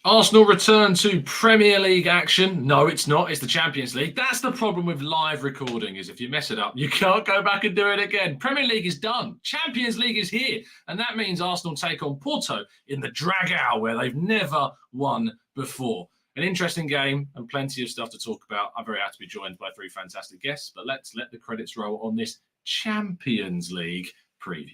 Arsenal return to Premier League action. No, it's not. It's the Champions League. That's the problem with live recording is if you mess it up, you can't go back and do it again. Premier League is done. Champions League is here. And that means Arsenal take on Porto in the drag-out where they've never won before. An interesting game and plenty of stuff to talk about. I'm very happy to be joined by three fantastic guests, but let's let the credits roll on this Champions League preview.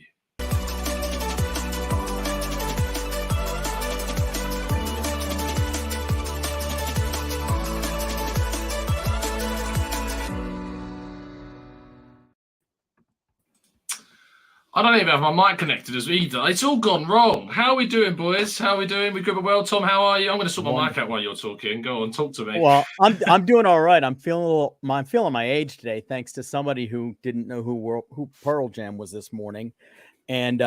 I don't even have my mic connected as either. It's all gone wrong. How are we doing, boys? How are we doing? We good but well. Tom, how are you? I'm going to sort my mic out while you're talking. Go on, talk to me. Well, I'm doing all right. I'm feeling my age today, thanks to somebody who didn't know who Pearl Jam was this morning, and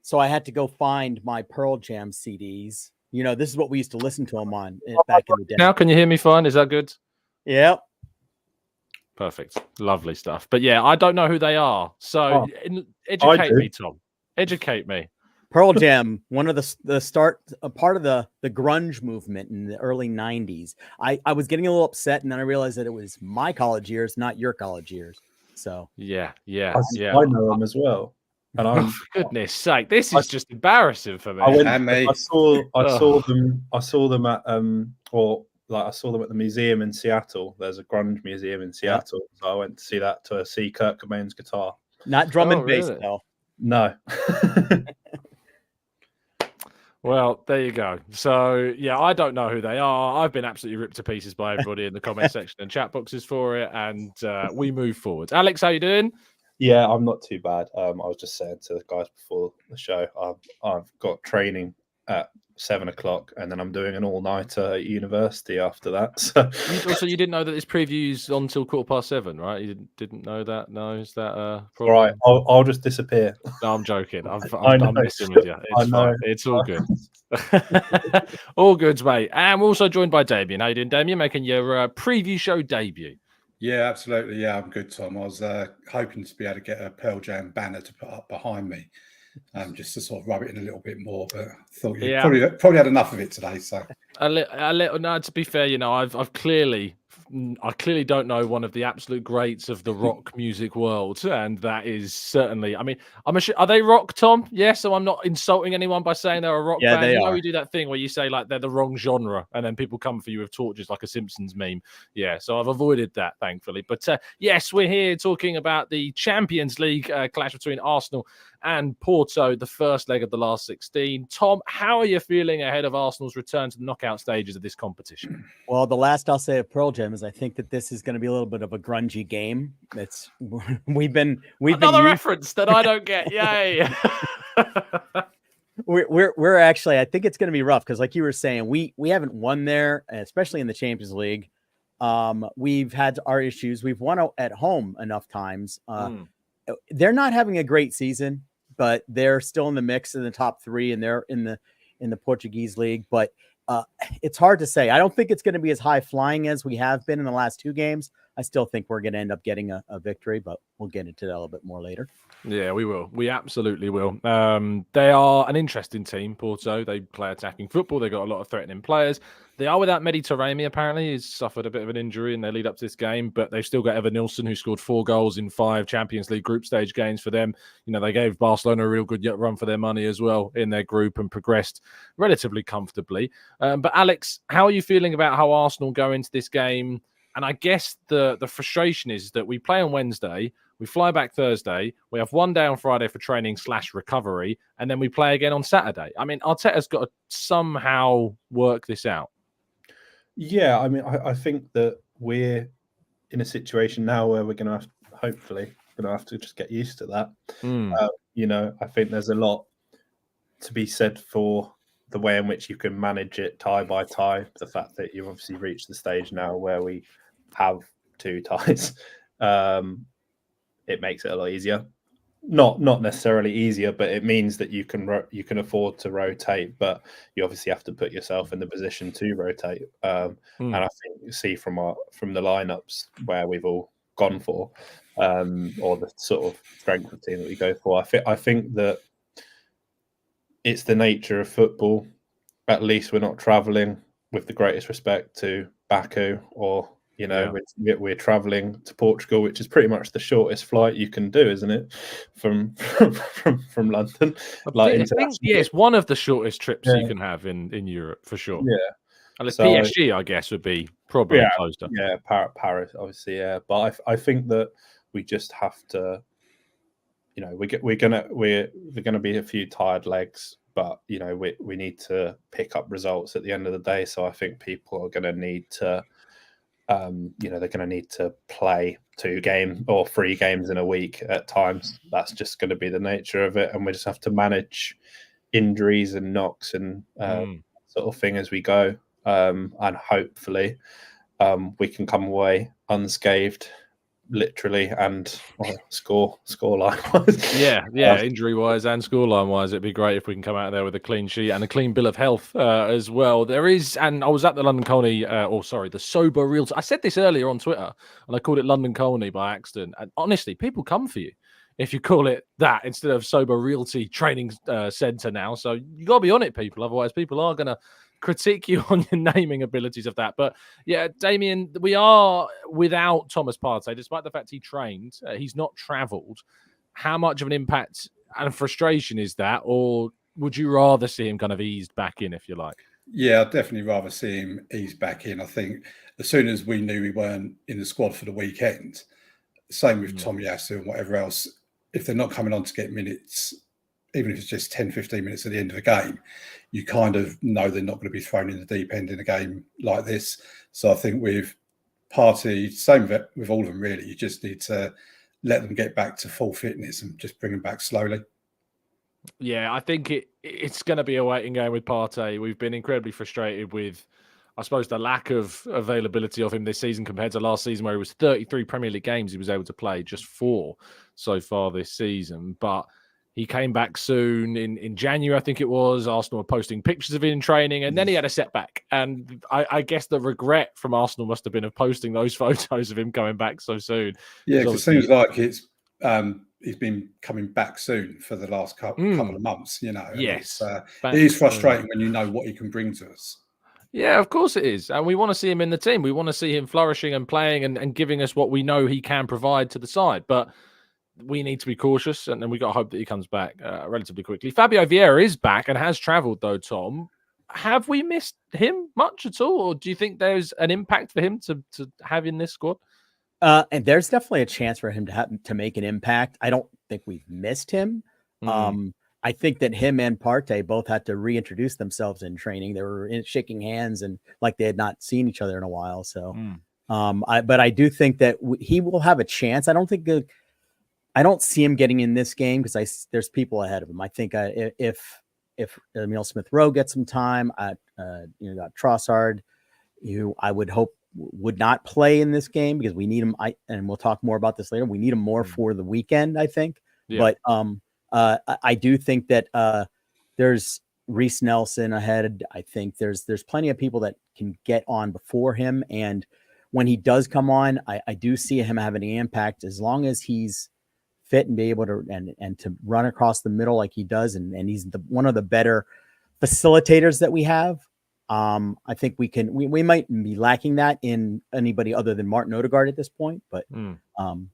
so I had to go find my Pearl Jam CDs. You know, this is what we used to listen to them on back in the day. Now, can you hear me fine? Is that good? Yep. Perfect. Lovely stuff. But yeah, I don't know who they are. So educate me, Tom. Educate me. Pearl Jam, one of a part of the grunge movement in the early 90s. I was getting a little upset, and then I realized that it was my college years, not your college years. So yeah. I know them as well. And for goodness sake, this is just embarrassing for me. I saw them at I saw them at the museum in Seattle. There's a grunge museum in Seattle. So I went to see that to see Kurt Cobain's guitar. Not drum and bass, though. No. Well, there you go. So, yeah, I don't know who they are. I've been absolutely ripped to pieces by everybody in the comment section and chat boxes for it. And we move forward. Alex, how you doing? Yeah, I'm not too bad. I was just saying to the guys before the show, I've got training at 7 o'clock, and then I'm doing an all-nighter at university after that. So you didn't know that this preview's on till 7:15, right? You didn't know that? No, is that all right? I'll just disappear. No, I'm joking. I'm messing with you. It's fine. It's all good. All good, mate. And we're also joined by Damien. How you doing, Damien? Making your preview show debut. Yeah, absolutely. Yeah, I'm good, Tom. I was hoping to be able to get a Pearl Jam banner to put up behind me. Just to sort of rub it in a little bit more, but I thought you probably had enough of it today. So a little. No, to be fair, you know, I clearly don't know one of the absolute greats of the rock music world, and that is certainly. I mean, are they rock, Tom? Yes, so I'm not insulting anyone by saying they're a rock band. They are. know, we do that thing where you say like they're the wrong genre, and then people come for you with torches like a Simpsons meme. Yeah, so I've avoided that, thankfully. But yes, we're here talking about the Champions League clash between Arsenal and Porto, the first leg of the last 16. Tom, how are you feeling ahead of Arsenal's return to the knockout stages of this competition? Well, the last I'll say of Pearl Jam is I think that this is going to be a little bit of a grungy game. We've been reference that I don't get. Yay! we're actually, I think it's going to be rough because, like you were saying, we haven't won there, especially in the Champions League. We've had our issues. We've won at home enough times. They're not having a great season, but they're still in the mix in the top three, and they're in the Portuguese league. But it's hard to say. I don't think it's going to be as high flying as we have been in the last two games. I still think we're going to end up getting a victory, but we'll get into that a little bit more later. Yeah, we will. We absolutely will. They are an interesting team, Porto. They play attacking football. They've got a lot of threatening players. They are without Mehdi Taremi, apparently. He's suffered a bit of an injury in their lead up to this game, but they've still got Evan Nilsson, who scored 4 goals in 5 Champions League group stage games for them. You know, they gave Barcelona a real good run for their money as well in their group and progressed relatively comfortably. But Alex, how are you feeling about how Arsenal go into this game? And I guess the frustration is that we play on Wednesday, we fly back Thursday, we have one day on Friday for training / recovery, and then we play again on Saturday. I mean, Arteta's got to somehow work this out. Yeah, I mean, I think that we're in a situation now where we're going to hopefully to just get used to that. You know, I think there's a lot to be said for the way in which you can manage it tie by tie. The fact that you've obviously reached the stage now where we have 2 ties, it makes it a lot easier. Not necessarily easier, but it means that you can afford to rotate, but you obviously have to put yourself in the position to rotate. And I think you see from the lineups where we've all gone for, or the sort of strength of team that we go for. I think that it's the nature of football. at least we're not traveling, with the greatest respect, to Baku, or we're traveling to Portugal, which is pretty much the shortest flight you can do, isn't it? From London, I think it's one of the shortest trips you can have in Europe for sure. Yeah, and PSG, I guess, would be probably closer. Yeah, Paris, obviously, yeah. But I think that we just have to, we're gonna be a few tired legs, but we need to pick up results at the end of the day. So I think people are going to need to, they're going to need to play 2 games or 3 games in a week at times. That's just going to be the nature of it, and we just have to manage injuries and knocks and sort of thing as we go, and hopefully we can come away unscathed, literally, and score line wise. Yeah, injury wise and scoreline wise, it'd be great if we can come out of there with a clean sheet and a clean bill of health as well. There is, and I was at the London Colney, the Sober Realty. I said this earlier on Twitter, and I called it London Colney by accident. And honestly, people come for you if you call it that instead of Sober Realty Training Centre now. So you got to be on it, people. Otherwise, people are going to critique you on your naming abilities of that. But yeah, Damien, we are without Thomas Partey, despite the fact he trained. He's not travelled. How much of an impact and frustration is that? Or would you rather see him kind of eased back in, if you like? Yeah, I'd definitely rather see him eased back in. I think as soon as we knew we weren't in the squad for the weekend, same with Tomiyasu and whatever else, if they're not coming on to get minutes, even if it's just 10, 15 minutes at the end of a game, you kind of know they're not going to be thrown in the deep end in a game like this. So I think with Partey, same with all of them really, you just need to let them get back to full fitness and just bring them back slowly. Yeah, I think it's going to be a waiting game with Partey. We've been incredibly frustrated with, I suppose, the lack of availability of him this season compared to last season, where it was 33 Premier League games he was able to play, just 4 so far this season. But he came back soon in January, I think it was. Arsenal were posting pictures of him in training, and then he had a setback. And I guess the regret from Arsenal must have been of posting those photos of him coming back so soon. Yeah, because it seems like it's he's been coming back soon for the last couple of months, Yes. It is frustrating when you know what he can bring to us. Yeah, of course it is. And we want to see him in the team. We want to see him flourishing and playing and giving us what we know he can provide to the side. But we need to be cautious, and then we got to hope that he comes back relatively quickly. Fabio Vieira is back and has travelled, though, Tom. Have we missed him much at all? Or do you think there's an impact for him to have in this squad? And there's definitely a chance for him to make an impact. I don't think we've missed him. I think that him and Partey both had to reintroduce themselves in training. They were shaking hands and like they had not seen each other in a while. So, but I do think that he will have a chance. I don't see him getting in this game because there's people ahead of him. I think if Emile Smith-Rowe gets some time, got Trossard, who I would hope would not play in this game because we need him. And we'll talk more about this later. We need him more for the weekend, I think. Yeah. But I do think that there's Reece Nelson ahead. I think there's plenty of people that can get on before him. And when he does come on, I do see him having an impact as long as he's fit and be able to and to run across the middle like he does, and he's one of the better facilitators that we have. I think we might be lacking that in anybody other than Martin Odegaard at this point, but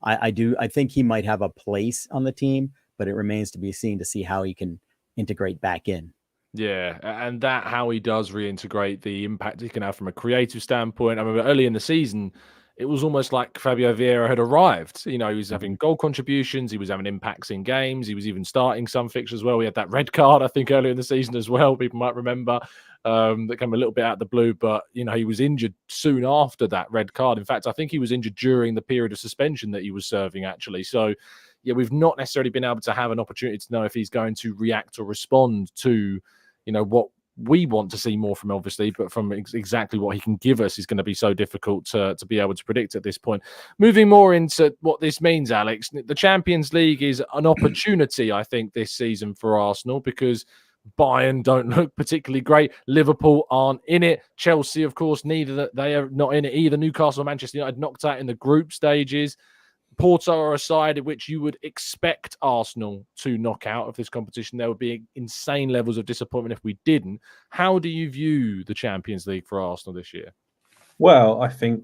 I think he might have a place on the team, but it remains to be seen to see how he can integrate back in. Yeah, and how he does reintegrate, the impact he can have from a creative standpoint. I remember early in the season, it was almost like Fabio Vieira had arrived. He was having goal contributions. He was having impacts in games. He was even starting some fixtures as well. We had that red card, I think, earlier in the season as well. People might remember that came a little bit out of the blue. But, he was injured soon after that red card. In fact, I think he was injured during the period of suspension that he was serving, actually. So, yeah, we've not necessarily been able to have an opportunity to know if he's going to react or respond to, what we want to see more from, obviously, but from exactly what he can give us is going to be so difficult to be able to predict at this point. Moving more into what this means, Alex, the Champions League is an opportunity, I think, this season for Arsenal because Bayern don't look particularly great. Liverpool aren't in it. Chelsea, of course, neither. They are not in it either. Newcastle and Manchester United knocked out in the group stages. Porto are a side in which you would expect Arsenal to knock out of this competition. There would be insane levels of disappointment if we didn't. How do you view the Champions League for Arsenal this year? Well, I think,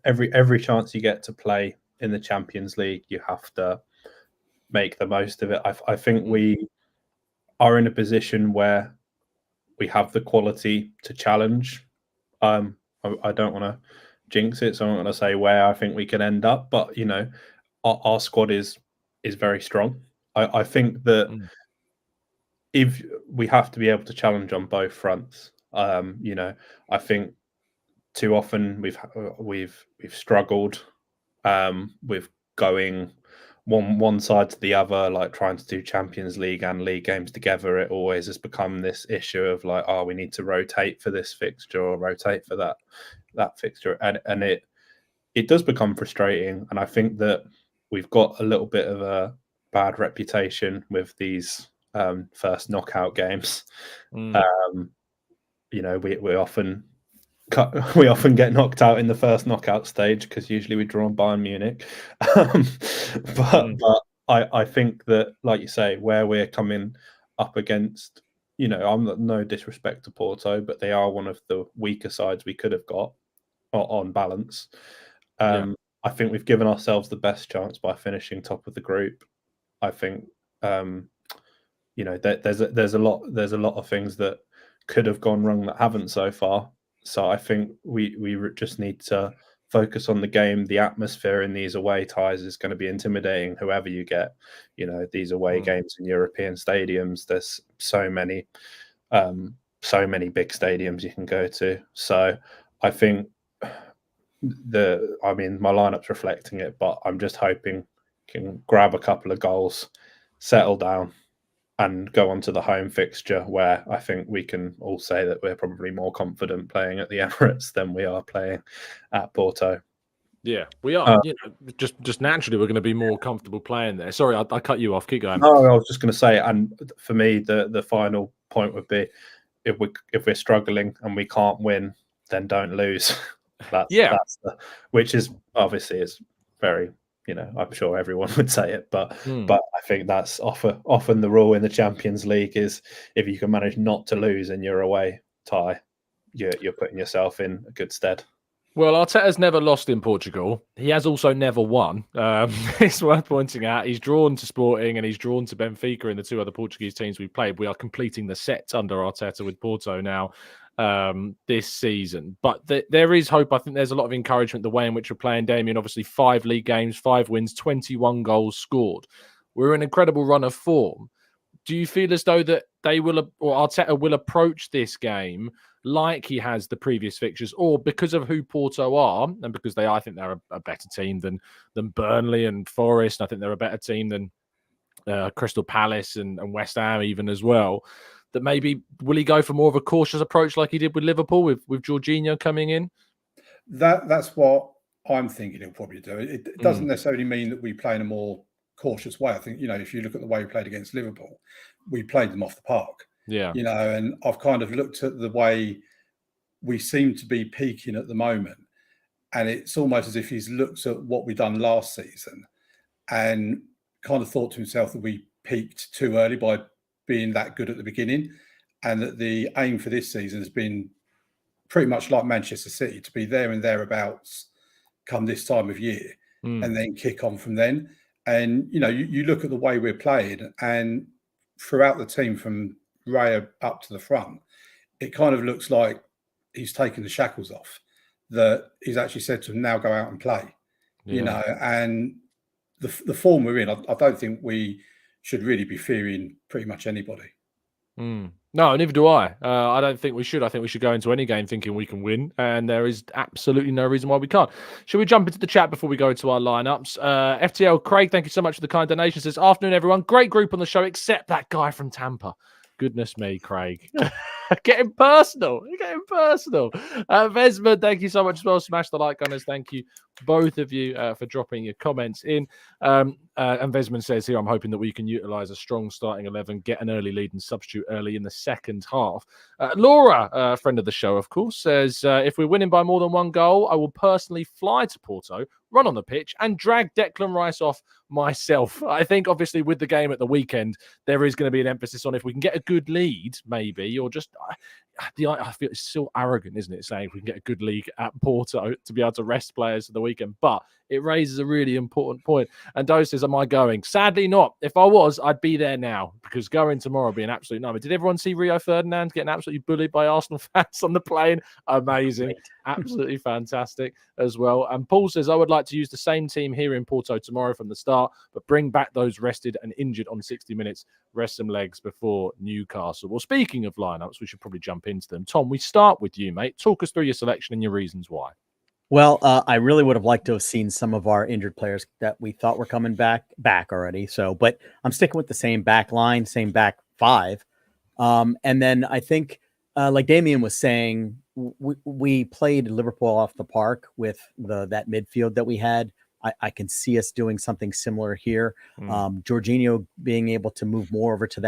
every chance you get to play in the Champions League, you have to make the most of it. I think we are in a position where we have the quality to challenge. I don't want to jinx it, so I'm not going to say where I think we can end up, but our squad is very strong. I think that if we have to be able to challenge on both fronts, I think too often we've struggled with going one side to the other, like trying to do Champions League and league games together. It always has become this issue of like, oh, we need to rotate for this fixture or rotate for that fixture, and it does become frustrating. And I think that we've got a little bit of a bad reputation with these first knockout games. We often get knocked out in the first knockout stage because usually we draw on Bayern Munich. But I think that, like you say, where we're coming up against, I'm no disrespect to Porto, but they are one of the weaker sides we could have got on balance. I think we've given ourselves the best chance by finishing top of the group. I think there's a lot of things that could have gone wrong that haven't so far. So I think we just need to focus on the game. The atmosphere in these away ties is going to be intimidating, whoever you get. These away games in European stadiums, there's so many big stadiums you can go to. So I think my lineup's reflecting it, but I'm just hoping can grab a couple of goals, settle down, and go on to the home fixture, where I think we can all say that we're probably more confident playing at the Emirates than we are playing at Porto. Yeah, we are. Just naturally, we're going to be more comfortable playing there. Sorry, I cut you off. Keep going. No, I was just going to say, and for me, the final point would be, if we're struggling and we can't win, then don't lose. Which is obviously is very, I'm sure everyone would say it, but I think that's often the rule in the Champions League is if you can manage not to lose in your away tie, you're putting yourself in a good stead. Well, Arteta's never lost in Portugal. He has also never won. It's worth pointing out. He's drawn to Sporting and he's drawn to Benfica in the two other Portuguese teams we've played. We are completing the set under Arteta with Porto now this season. But there is hope. I think there's a lot of encouragement the way in which we're playing. Damien, obviously 5 league games, 5 wins, 21 goals scored. We're an incredible run of form. Do you feel as though that Arteta will approach this game like he has the previous fixtures, or because of who Porto are, and because I think they're a better team than Burnley and Forest, and I think they're a better team than Crystal Palace and West Ham even as well, that maybe will he go for more of a cautious approach like he did with Liverpool with Jorginho coming in? That's what I'm thinking he'll probably do. It doesn't necessarily mean that we play in a more cautious way. I think, if you look at the way we played against Liverpool, we played them off the park. Yeah. And I've kind of looked at the way we seem to be peaking at the moment, and it's almost as if he's looked at what we've done last season and kind of thought to himself that we peaked too early by being that good at the beginning, and that the aim for this season has been pretty much like Manchester City, to be there and thereabouts come this time of year and then kick on from then. And, you look at the way we're playing, and throughout the team from Raya up to the front, it kind of looks like he's taken the shackles off, that he's actually said to him, now go out and play, and the form we're in, I don't think we should really be fearing pretty much anybody. No, neither do I. I don't think we should. I think we should go into any game thinking we can win, and there is absolutely no reason why we can't. Should we jump into the chat before we go into our lineups? FTL Craig, thank you so much for the kind donation. Says, afternoon, everyone. Great group on the show, except that guy from Tampa. Goodness me, Craig. Getting personal. You're getting personal. Vesman, thank you so much as well. Smash the like, gunners. Thank you. both of you for dropping your comments in. And Vesman says here, I'm hoping that we can utilise a strong starting 11, get an early lead and substitute early in the second half. Laura, a friend of the show, of course, says, if we're winning by more than one goal, I will personally fly to Porto, run on the pitch and drag Declan Rice off myself. I think, obviously, with the game at the weekend, there is going to be an emphasis on if we can get a good lead, maybe, or just... I feel it's still arrogant, isn't it, saying we can get a good league at Porto to be able to rest players for the weekend. But it raises a really important point. And Doe says, am I going? Sadly not. If I was, I'd be there now, because going tomorrow would be an absolute nightmare. Did everyone see Rio Ferdinand getting absolutely bullied by Arsenal fans on the plane? Amazing. Absolutely fantastic as well. And Paul says, I would like to use the same team here in Porto tomorrow from the start, but bring back those rested and injured on 60 minutes, rest some legs before Newcastle. Well, speaking of lineups, we should probably jump into them. Tom, we start with you, mate. Talk us through your selection and your reasons why. Well, I really would have liked to have seen some of our injured players that we thought were coming back already. So, but I'm sticking with the same back line, same back five. And then I think, like Damien was saying, we played Liverpool off the park with that midfield that we had. I can see us doing something similar here. Jorginho being able to move more over to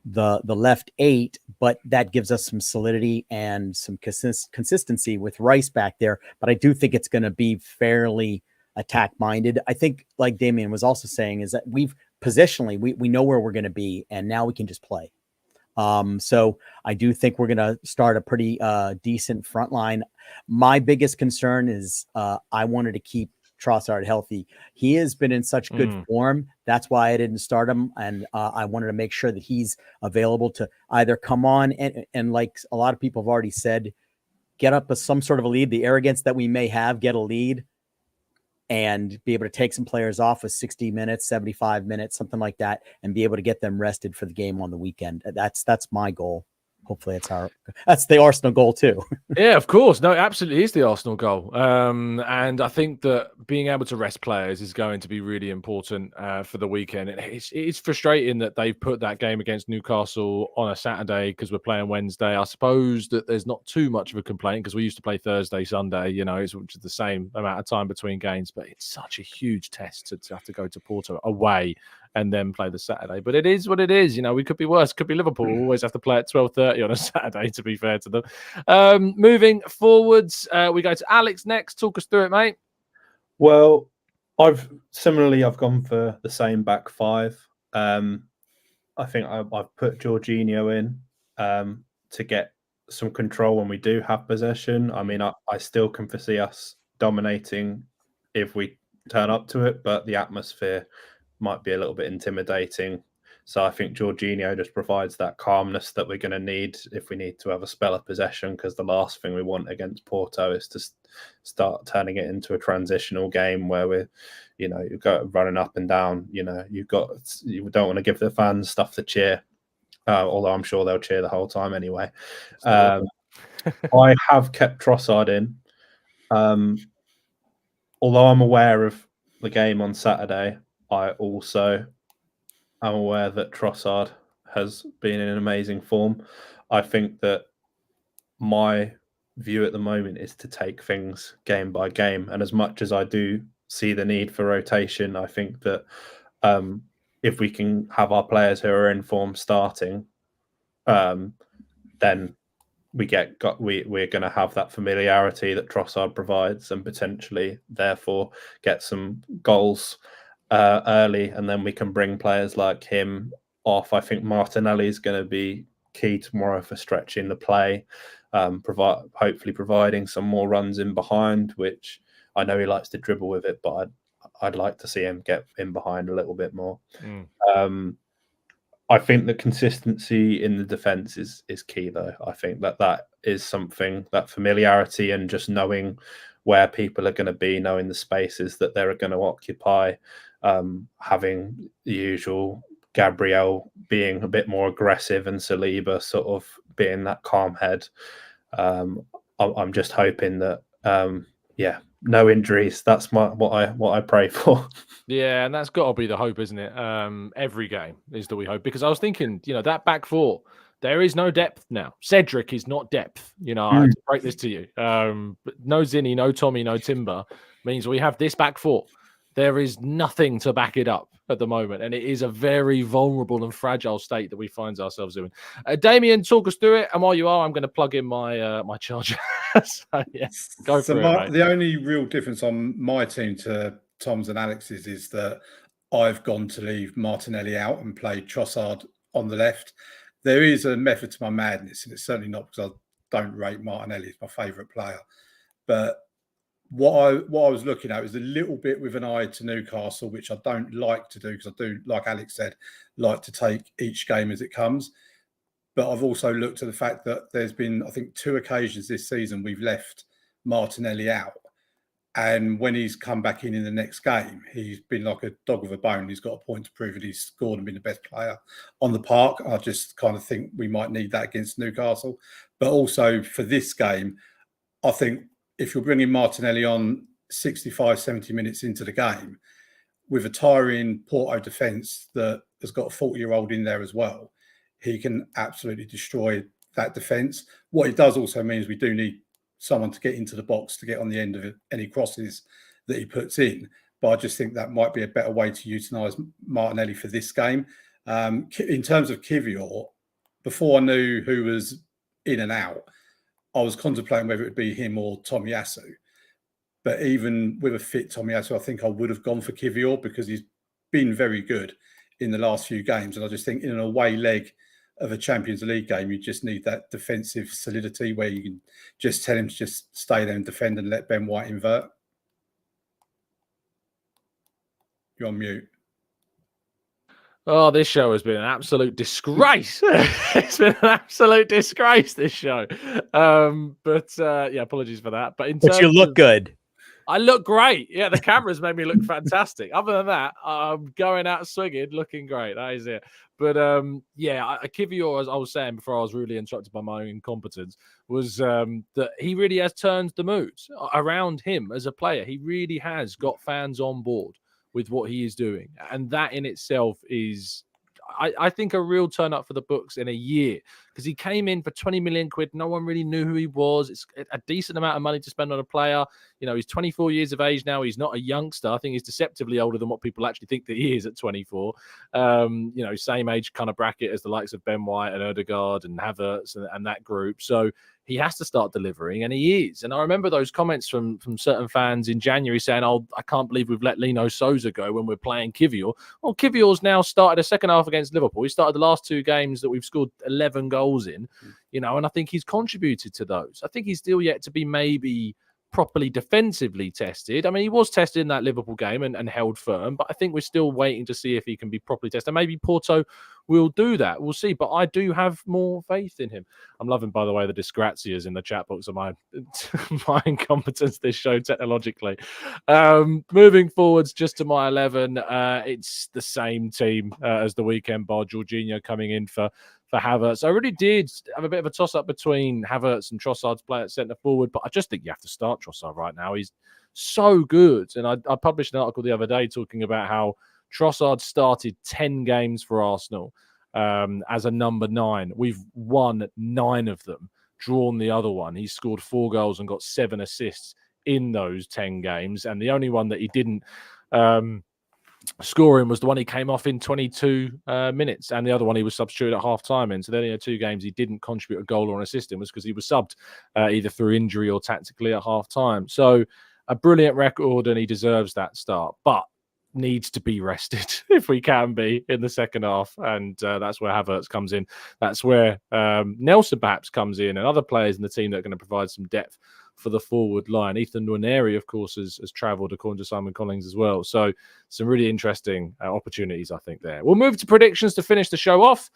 the left 8, but that gives us some solidity and some consistency with Rice back there. But I do think it's going to be fairly attack minded. I think, like Damien was also saying, is that positionally we know where we're going to be, and now we can just play. So I do think we're going to start a pretty decent front line. My biggest concern is I wanted to keep Trossard healthy. He has been in such good form. That's why I didn't start him. And I wanted to make sure that he's available to either come on and like a lot of people have already said, get up some sort of a lead. The arrogance that we may have, get a lead and be able to take some players off with 60 minutes, 75 minutes, something like that, and be able to get them rested for the game on the weekend. That's my goal. Hopefully that's the Arsenal goal too. Yeah, of course. No, it absolutely is the Arsenal goal. And I think that being able to rest players is going to be really important for the weekend. It's frustrating that they've put that game against Newcastle on a Saturday because we're playing Wednesday. I suppose that there's not too much of a complaint because we used to play Thursday, Sunday, which is the same amount of time between games. But it's such a huge test to have to go to Porto away and then play the Saturday. But it is what it is. We could be worse. Could be Liverpool. We'll always have to play at 12:30 on a Saturday, to be fair to them. Moving forwards, we go to Alex next. Talk us through it, mate. Well, I've gone for the same back five. I think I've put Jorginho in to get some control when we do have possession. I mean, I still can foresee us dominating if we turn up to it, but the atmosphere might be a little bit intimidating. So I think Jorginho just provides that calmness that we're going to need if we need to have a spell of possession, because the last thing we want against Porto is to start turning it into a transitional game where we're, you go running up and down. You don't want to give the fans stuff to cheer, although I'm sure they'll cheer the whole time anyway. I have kept Trossard in, although I'm aware of the game on Saturday. I also am aware that Trossard has been in amazing form. I think that my view at the moment is to take things game by game. And as much as I do see the need for rotation, I think that if we can have our players who are in form starting, then we're going to have that familiarity that Trossard provides and potentially therefore get some goals early, and then we can bring players like him off. I think Martinelli is going to be key tomorrow for stretching the play, hopefully providing some more runs in behind, which I know he likes to dribble with it, but I'd like to see him get in behind a little bit more. I think the consistency in the defence is key, though. I think that is something, that familiarity and just knowing where people are going to be, knowing the spaces that they're going to occupy, having the usual Gabriel being a bit more aggressive and Saliba sort of being that calm head. I'm just hoping that, no injuries. That's what I pray for. Yeah, and that's got to be the hope, isn't it? Every game is that we hope, because I was thinking, that back four there is no depth now. Cedric is not depth. You know, I have to break this to you. But no Zinni, no Tommy, no Timber means we have this back four. There is nothing to back it up at the moment, and it is a very vulnerable and fragile state that we find ourselves in. Damien, talk us through it, and while you are, I'm going to plug in my my charger. So, yeah, go for it, mate. The only real difference on my team to Tom's and Alex's is that I've gone to leave Martinelli out and play Trossard on the left. There is a method to my madness, and it's certainly not because I don't rate Martinelli. He's my favourite player, but what I was looking at was a little bit with an eye to Newcastle, which I don't like to do because I do, like Alex said, like to take each game as it comes. But I've also looked at the fact that there's been, I think, 2 occasions this season we've left Martinelli out. And when he's come back in the next game, he's been like a dog with a bone. He's got a point to prove that he's scored and been the best player on the park. I just kind of think we might need that against Newcastle. But also for this game, I think if you're bringing Martinelli on 65, 70 minutes into the game, with a tiring Porto defence that has got a 40-year-old in there as well, he can absolutely destroy that defence. What it does also means we do need someone to get into the box to get on the end of any crosses that he puts in. But I just think that might be a better way to utilise Martinelli for this game. In terms of Kivior, before I knew who was in and out, I was contemplating whether it would be him or Tomiyasu. But even with a fit Tomiyasu, I think I would have gone for Kivior because he's been very good in the last few games. And I just think in an away leg of a Champions League game, you just need that defensive solidity where you can just tell him to just stay there and defend and let Ben White invert. You're on mute. Oh, this show has been an absolute disgrace. It's been an absolute disgrace, this show. Yeah, apologies for that. But you look good. I look great. Yeah, the cameras made me look fantastic. Other than that, I'm going out swinging, looking great. That is it. But yeah, Kivior, as I was saying before I was really interrupted by my own incompetence, was that he really has turned the mood around him as a player. He really has got fans on board with what he is doing. And that in itself is, I think, a real turn up for the books in a year, because he came in for 20 million quid. No one really knew who he was. It's a decent amount of money to spend on a player. You know, he's 24 years of age now. He's not a youngster. I think he's deceptively older than what people actually think that he is at 24. You know, same age kind of bracket as the likes of Ben White and Odegaard and Havertz and that group. So he has to start delivering, and he is. And I remember those comments from certain fans in January saying, "Oh, I can't believe we've let Lino Sousa go when we're playing Kivior." Well, Kivior's now started a second half against Liverpool. He started the last 2 games that we've scored 11 goals in, you know, and I think he's contributed to those. I think he's still yet to be maybe properly defensively tested. I mean, he was tested in that Liverpool game and held firm, but I think we're still waiting to see if he can be properly tested. Maybe Porto will do that. We'll see, but I do have more faith in him. I'm loving, by the way, the disgrazias in the chat box of my incompetence this show technologically. Moving forwards just to my 11, it's the same team as the weekend, bar Jorginho coming in for Havertz. I really did have a bit of a toss-up between Havertz and Trossard's play at centre forward, but I just think you have to start Trossard right now. He's so good. And I published an article the other day talking about how Trossard started 10 games for Arsenal as a number 9. We've won 9 of them, drawn the other one. He's scored 4 goals and got 7 assists in those 10 games. And the only one that he didn't scoring was the one he came off in 22 minutes, and the other one he was substituted at half-time in. So then, 2 games he didn't contribute a goal or an assist in was because he was subbed either through injury or tactically at half-time. So a brilliant record, and he deserves that start, but needs to be rested if we can be in the second half, and that's where Havertz comes in. That's where Nelson perhaps comes in, and other players in the team that are going to provide some depth for the forward line. Ethan Nwaneri, of course, has travelled, according to Simon Collins as well. So some really interesting opportunities, I think, there. We'll move to predictions to finish the show off.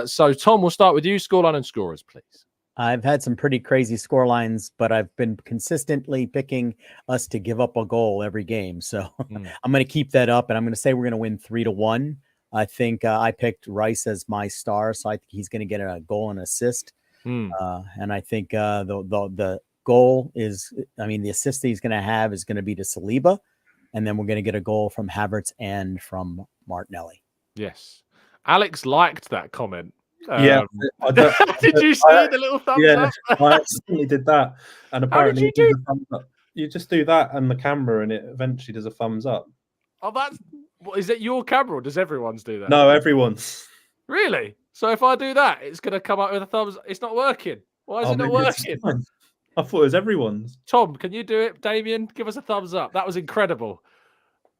So, Tom, we'll start with you. Scoreline and scorers, please. I've had some pretty crazy score lines, but I've been consistently picking us to give up a goal every game. So I'm going to keep that up, and I'm going to say we're going to win 3-1. I think I picked Rice as my star, so I think he's going to get a goal and assist. And I think the goal is, the assist that he's going to have is going to be to Saliba, and then we're going to get a goal from Havertz and from Martinelli. Yes. Alex liked that comment. Yeah, did you see the little thumbs up? I accidentally did that, and apparently How did you do? a thumbs up. You just do that and the camera, and it eventually does a thumbs up. Oh, is it your camera, or does everyone's do that? No, everyone's. Really? So if I do that, it's going to come up with a thumbs. It's not working. Why is it not working? I thought it was everyone's. Tom, can you do it? Damien, give us a thumbs up. That was incredible.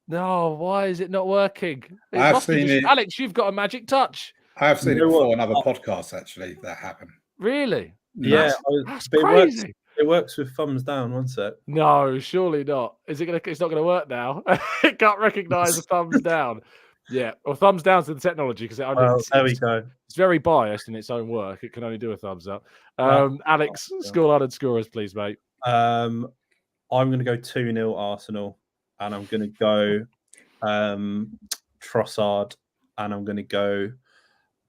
No, why is it not working? I've seen it. Alex, you've got a magic touch. I have seen it before on other podcasts, actually, that happened. Really? Yeah, that's crazy. It works with thumbs down. One sec. No, surely not. It's not gonna work now. It can't recognize a thumbs down. Yeah, or thumbs down to the technology, because there we go. It's very biased in its own work. It can only do a thumbs up. Alex, scoreline and scorers, please, mate. I'm going to go 2-0 Arsenal, and I'm going to go Trossard, and I'm going to go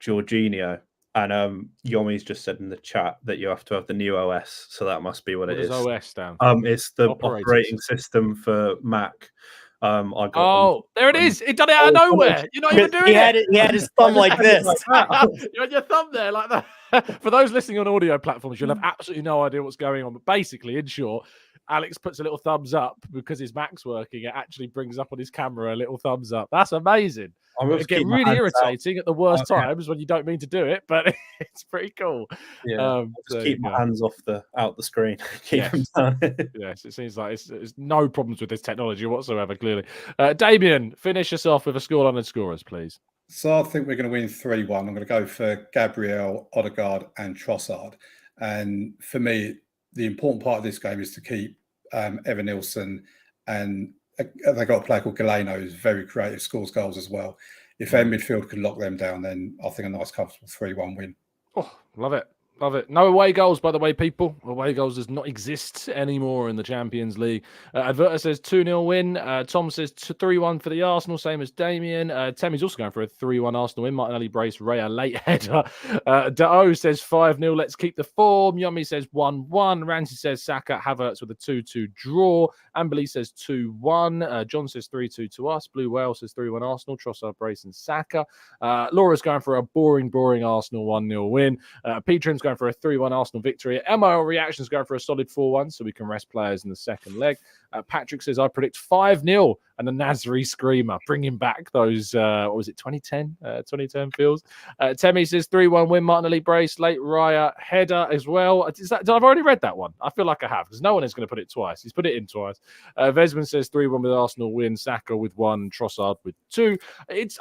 Jorginho. And Yomi's just said in the chat that you have to have the new OS, so that must be what it is. What does OS stand? It's the operating system for Mac. There it is. It done it out of nowhere. You're not even doing it. He had his thumb like this. You had your thumb there like that. For those listening on audio platforms, you'll have absolutely no idea what's going on. But basically, in short, Alex puts a little thumbs up because his Mac's working. It actually brings up on his camera a little thumbs up. That's amazing. It gets really irritating at the worst times when you don't mean to do it, but it's pretty cool. Yeah, just keep my hands out the screen. Keep them down. Yes, it seems like it's no problems with this technology whatsoever, clearly. Damien, finish us off with a scoreline and scorers, please. So I think we're going to win 3-1. I'm going to go for Gabriel, Odegaard and Trossard. And for me, the important part of this game is to keep Evan Nilsson, and they've got a player called Galeno who's very creative, scores goals as well. If their midfield can lock them down, then I think a nice, comfortable 3-1 win. Oh, love it. Love it. No away goals, by the way, people. Away goals does not exist anymore in the Champions League. Adverta says 2-0 win. Tom says 3-1 for the Arsenal, same as Damien. Temmy's also going for a 3-1 Arsenal win. Martinelli brace, Raya late header. Da'o says 5-0. Let's keep the form. Yummy says 1-1. Ramsey says Saka, Havertz with a 2-2 draw. Amberley says 2-1. John says 3-2 to us. Blue Whale says 3-1 Arsenal. Trossard, brace and Saka. Laura's going for a boring Arsenal 1-0 win. Petrim's going for a 3-1 Arsenal victory. MIL Reactions going for a solid 4-1, so we can rest players in the second leg. Patrick says, I predict 5-0 and the Nasri Screamer, bringing back those, 2010 feels. Temi says 3-1 win, Martinelli brace, late Raya header as well. I've already read that one. I feel like I have, because no one is going to put it twice. He's put it in twice. Vesman says 3-1 with Arsenal win, Saka with 1, Trossard with 2.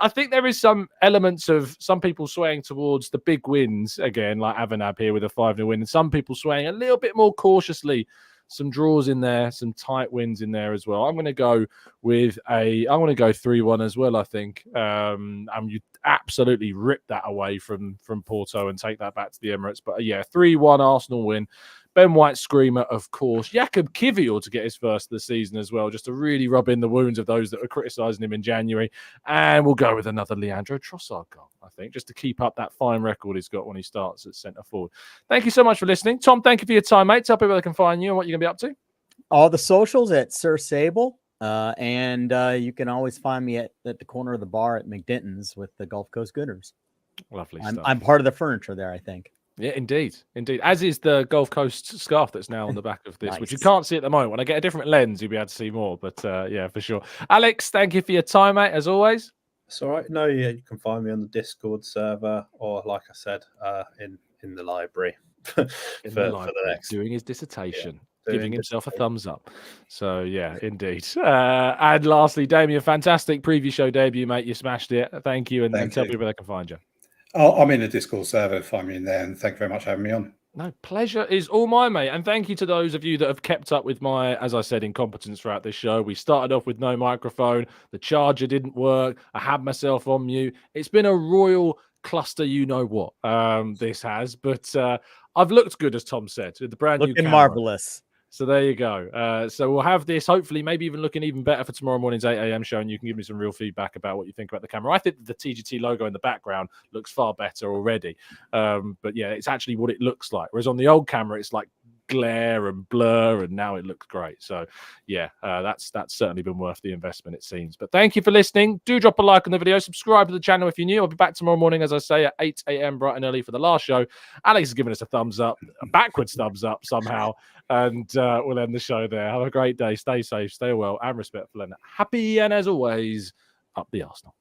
I think there is some elements of some people swaying towards the big wins again, like Avanab here with a 5-0 win, and some people swaying a little bit more cautiously. Some draws in there, some tight wins in there as well. I'm going to go 3-1 as well, I think. And you absolutely rip that away from Porto and take that back to the Emirates. But 3-1 Arsenal win. Ben White Screamer, of course. Jakob Kivior to get his first of the season as well, just to really rub in the wounds of those that were criticising him in January. And we'll go with another Leandro Trossard goal, I think, just to keep up that fine record he's got when he starts at centre forward. Thank you so much for listening. Tom, thank you for your time, mate. Tell people where they can find you and what you're going to be up to. All the socials at Sir Sable. And you can always find me at the corner of the bar at McDinton's with the Gulf Coast Gooners. Lovely stuff. I'm part of the furniture there, I think. Yeah, indeed. As is the Gulf Coast scarf that's now on the back of this, Nice. which you can't see at the moment. When I get a different lens, you'll be able to see more. But yeah, for sure. Alex, thank you for your time, mate, as always. It's all right. No, you can find me on the Discord server, or like I said, in the library for the next. Doing his dissertation. Yeah. Giving himself a thumbs up. So, yeah, indeed. And lastly, Damien, fantastic preview show debut, mate. You smashed it. Thank you. And tell people where they can find you. I'm in the Discord server. Find me in there. And thank you very much for having me on. No, pleasure is all mine, mate. And thank you to those of you that have kept up with my, as I said, incompetence throughout this show. We started off with no microphone. The charger didn't work. I had myself on mute. It's been a royal cluster, you know what, this has. But I've looked good, as Tom said, with the brand new camera. Marvelous. So there you go. So we'll have this, hopefully, maybe even looking even better for tomorrow morning's 8 a.m. show, and you can give me some real feedback about what you think about the camera. I think the TGT logo in the background looks far better already. But yeah, it's actually what it looks like. Whereas on the old camera, it's like glare and blur, and now it looks great. So yeah, that's certainly been worth the investment, it seems. But thank you for listening. Do drop a like on the video, subscribe to the channel if you're new. I'll be back tomorrow morning, as I say, at 8 a.m. bright and early for the last show. Alex has given us a thumbs up, a backwards thumbs up somehow, and we'll end the show there. Have a great day, stay safe, stay well, and respectful, and happy, and as always, up the Arsenal.